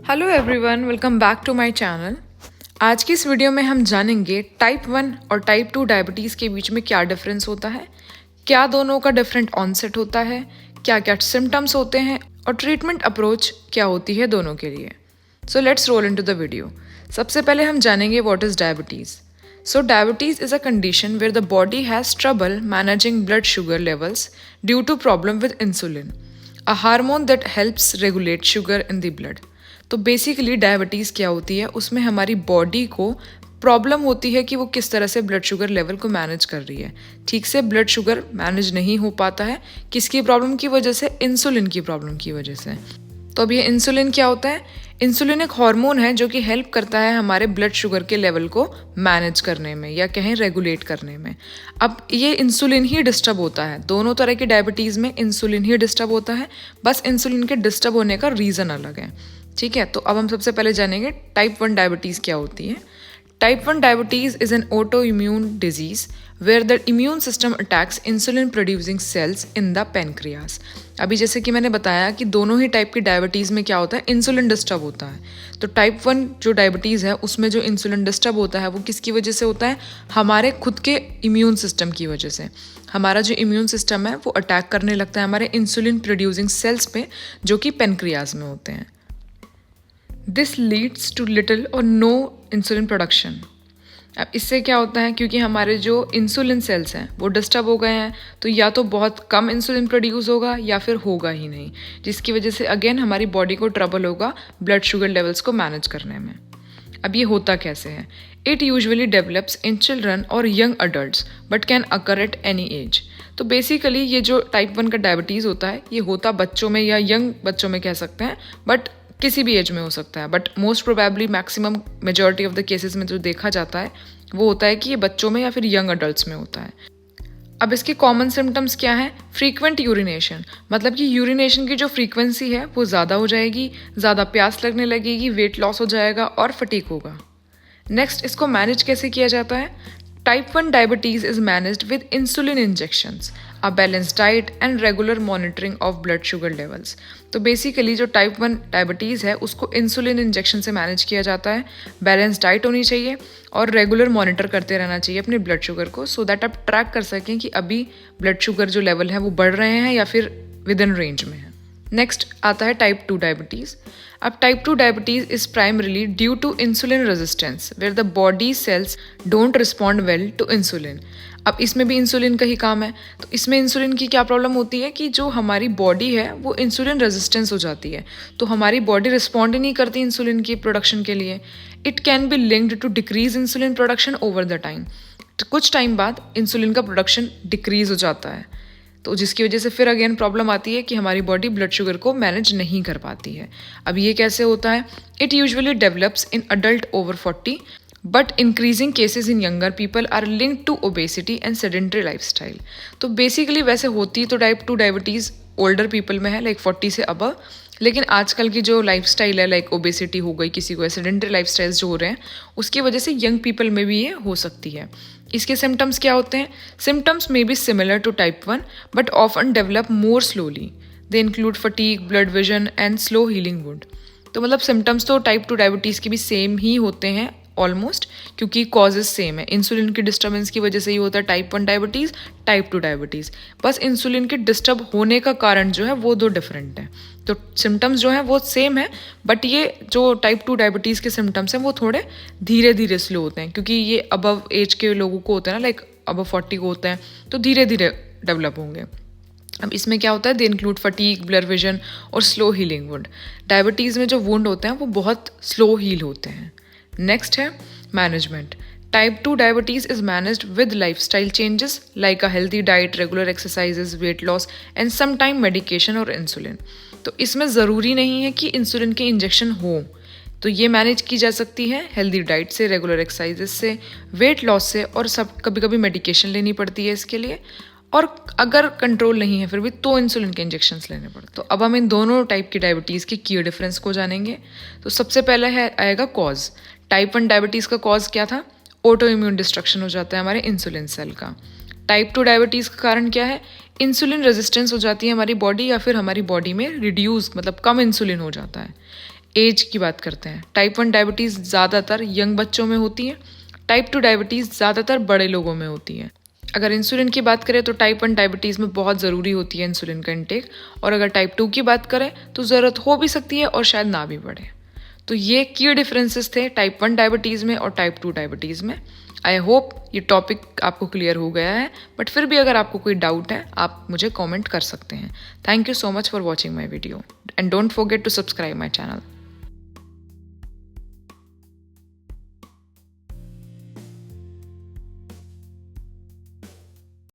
Hello everyone, welcome back to my channel. आज की इस वीडियो में हम जानेंगे टाइप 1 और टाइप 2 डायबिटीज़ के बीच में क्या डिफरेंस होता है, क्या दोनों का डिफरेंट ऑनसेट होता है, क्या क्या सिम्टम्स होते हैं और ट्रीटमेंट अप्रोच क्या होती है दोनों के लिए। So let's roll into the video. सबसे पहले हम जानेंगे what is diabetes. So, diabetes is a condition where the body has trouble managing blood sugar levels due to problem with insulin, a hormone that helps regulate sugar in the blood. तो basically diabetes क्या होती है, उसमें हमारी body को problem होती है कि वो किस तरह से ब्लड शुगर लेवल को मैनेज कर रही है। ठीक से ब्लड शुगर मैनेज नहीं हो पाता है, किसकी प्रॉब्लम की वजह से? इंसुलिन की प्रॉब्लम की वजह से। तो अब ये इंसुलिन क्या होता है? इंसुलिन एक हार्मोन है जो कि हेल्प करता है हमारे ब्लड शुगर के लेवल को मैनेज करने में या कहें रेगुलेट करने में। अब ये इंसुलिन ही डिस्टर्ब होता है, दोनों तरह की डायबिटीज़ में इंसुलिन ही डिस्टर्ब होता है, बस इंसुलिन के डिस्टर्ब होने का रीज़न अलग है। ठीक है, तो अब हम सबसे पहले जानेंगे टाइप 1 डायबिटीज़ क्या होती है। Type 1 diabetes is an autoimmune disease where the immune system attacks insulin producing cells in the pancreas. अभी जैसे कि मैंने बताया कि दोनों ही टाइप की डायबिटीज़ में क्या होता है, इंसुलिन डिस्टर्ब होता है। तो टाइप 1 जो डायबिटीज़ है उसमें जो इंसुलिन डिस्टर्ब होता है वो किसकी वजह से होता है? हमारे खुद के इम्यून सिस्टम की वजह से। हमारा जो इम्यून सिस्टम है वो अटैक करने लगता है हमारे इंसुलिन प्रोड्यूसिंग सेल्स पे, जो कि पेनक्रियाज में होते हैं। दिस लीड्स टू लिटिल और नो इंसुलिन प्रोडक्शन। अब इससे क्या होता है, क्योंकि हमारे जो इंसुलिन सेल्स हैं वो डिस्टर्ब हो गए हैं, तो या तो बहुत कम इंसुलिन प्रोड्यूस होगा या फिर होगा ही नहीं, जिसकी वजह से अगेन हमारी बॉडी को ट्रबल होगा ब्लड शुगर लेवल्स को मैनेज करने में। अब ये होता कैसे है? It usually develops in children और young adults but can occur at any age. तो बेसिकली ये जो टाइप 1 का डायबिटीज़ होता है ये होता बच्चों में या यंग बच्चों में कह सकते हैं, बट किसी भी एज में हो सकता है। But most probably maximum majority of the cases में जो देखा जाता है वो होता है कि ये बच्चों में या फिर यंग अडल्ट्स में होता है। अब इसके कॉमन सिम्टम्स क्या हैं? फ्रीक्वेंट यूरिनेशन, मतलब कि यूरिनेशन की जो फ्रीक्वेंसी है वो ज़्यादा हो जाएगी, ज़्यादा प्यास लगने लगेगी, वेट लॉस हो जाएगा और फटीग होगा। नेक्स्ट, इसको मैनेज कैसे किया जाता है? Type 1 diabetes is managed with insulin injections, a balance diet and regular monitoring of blood sugar levels. तो बेसिकली जो टाइप 1 डायबिटीज़ है उसको इंसुलिन इंजेक्शन से मैनेज किया जाता है, बैलेंस डाइट होनी चाहिए और रेगुलर मॉनिटर करते रहना चाहिए अपने ब्लड शुगर को, सो दैट आप ट्रैक कर सकें कि अभी ब्लड शुगर जो लेवल है वो बढ़ रहे हैं या फिर विद इन रेंज में है। नेक्स्ट आता है टाइप 2 डायबिटीज़। अब type 2 diabetes is primarily due to insulin resistance where the body cells don't respond well to insulin. अब इसमें भी इंसुलिन का ही काम है। तो इसमें इंसुलिन की क्या प्रॉब्लम होती है कि जो हमारी बॉडी है वो इंसुलिन रेजिस्टेंस हो जाती है, तो हमारी बॉडी रिस्पॉन्ड ही नहीं करती इंसुलिन की प्रोडक्शन के लिए। It can be linked to decrease insulin production over the time. कुछ टाइम बाद इंसुलिन का प्रोडक्शन डिक्रीज हो जाता है, तो जिसकी वजह से फिर अगेन प्रॉब्लम आती है कि हमारी बॉडी ब्लड शुगर को मैनेज नहीं कर पाती है। अब ये कैसे होता है? It usually develops in adult over 40 but increasing cases in younger people are linked to obesity and sedentary lifestyle. तो बेसिकली वैसे होती तो टाइप 2 डायबिटीज़ ओल्डर पीपल में है, लाइक 40 से अबव, लेकिन आजकल की जो लाइफस्टाइल है, लाइक ओबेसिटी हो गई किसी को, सेडेंटरी लाइफस्टाइल्स जो हो रहे हैं उसकी वजह से यंग पीपल में भी ये हो सकती है। इसके सिम्टम्स क्या होते हैं? Symptoms may be similar to type 1 but often develop more slowly. They include fatigue, blurred vision and slow healing wound. तो मतलब सिम्टम्स तो टाइप 2 डायबिटीज़ के भी सेम ही होते हैं ऑलमोस्ट, क्योंकि कॉजेज सेम है। इंसुलिन की डिस्टर्बेंस की वजह से ही होता है टाइप 1 डायबिटीज़, टाइप 2 डायबिटीज़। बस इंसुलिन के डिस्टर्ब होने का कारण जो है वो दो डिफरेंट है। तो सिम्टम्स जो हैं वो सेम है, बट ये जो टाइप 2 डायबिटीज़ के सिम्टम्स हैं वो थोड़े धीरे धीरे स्लो होते हैं, क्योंकि ये अबव एज के लोगों को होते हैं ना, लाइक अबव 40 को होते हैं, तो धीरे धीरे डेवलप होंगे। अब इसमें क्या होता है? दे इंक्लूड फटीग, ब्लड विजन और स्लो हीलिंग वुंड। डायबिटीज़ में जो वुंड होते हैं वो बहुत स्लो हील होते हैं। नेक्स्ट है management. Type 2 diabetes is managed with lifestyle changes like a healthy diet, regular exercises, weight loss and some time medication और इंसुलिन। तो इसमें ज़रूरी नहीं है कि इंसुलिन के इंजेक्शन हो, तो ये मैनेज की जा सकती है हेल्दी डाइट से, रेगुलर एक्सरसाइजेस से, वेट लॉस से, और सब कभी कभी मेडिकेशन लेनी पड़ती है इसके लिए, और अगर कंट्रोल नहीं है फिर भी तो इंसुलिन के इंजेक्शंस लेने पड़ते हैं। तो अब हम इन दोनों टाइप की डायबिटीज़ के की डिफरेंस को जानेंगे। तो सबसे पहले है आएगा कॉज। टाइप 1 डायबिटीज़ का कॉज क्या था? ऑटो इम्यून डिस्ट्रक्शन हो जाता है हमारे इंसुलिन सेल का। टाइप 2 डायबिटीज़ का कारण क्या है? इंसुलिन रेजिस्टेंस हो जाती है हमारी बॉडी, या फिर हमारी बॉडी में रिड्यूस मतलब कम इंसुलिन हो जाता है। एज की बात करते हैं, टाइप 1 डायबिटीज़ ज़्यादातर यंग बच्चों में होती है, टाइप 2 डायबिटीज़ ज़्यादातर बड़े लोगों में होती है। अगर इंसुलिन की बात करें तो टाइप 1 डायबिटीज़ में बहुत ज़रूरी होती है इंसुलिन का इंटेक, और अगर टाइप 2 की बात करें तो ज़रूरत हो भी सकती है और शायद ना भी पड़े। तो ये की डिफरेंसेस थे टाइप 1 डायबिटीज़ में और टाइप 2 डायबिटीज़ में। आई होप ये टॉपिक आपको क्लियर हो गया है, बट फिर भी अगर आपको कोई डाउट है आप मुझे कमेंट कर सकते हैं। Thank you so much for watching my video and don't forget to subscribe my channel.